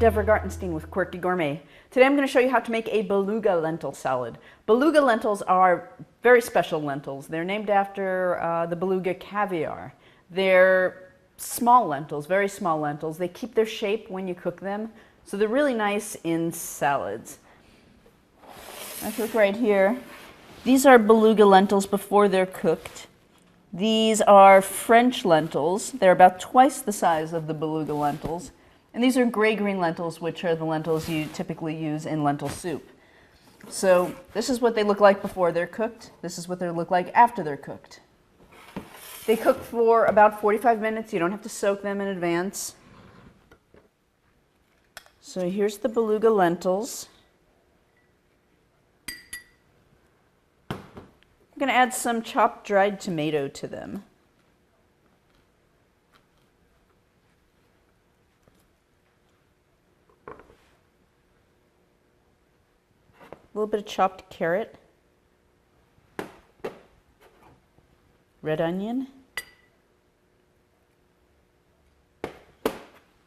Deborah Gartenstein with Quirky Gourmet. Today I'm going to show you how to make a beluga lentil salad. Beluga lentils are very special lentils. They're named after the beluga caviar. They're small lentils, very small lentils. They keep their shape when you cook them, so they're really nice in salads. If you look right here, these are beluga lentils before they're cooked. These are French lentils. They're about twice the size of the beluga lentils. And these are gray-green lentils, which are the lentils you typically use in lentil soup. So this is what they look like before they're cooked. This is what they look like after they're cooked. They cook for about 45 minutes. You don't have to soak them in advance. So here's the beluga lentils. I'm going to add some chopped dried tomato to them. A little bit of chopped carrot, red onion,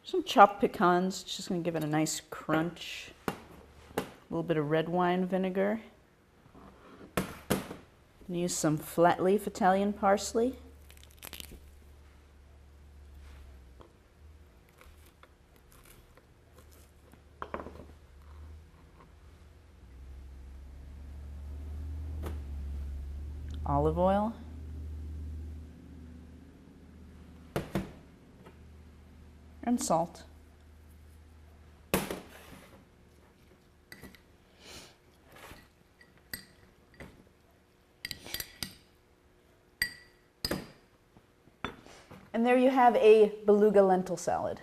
some chopped pecans, just going to give it a nice crunch, a little bit of red wine vinegar. And use some flat leaf Italian parsley. Olive oil. And salt. And there you have a beluga lentil salad.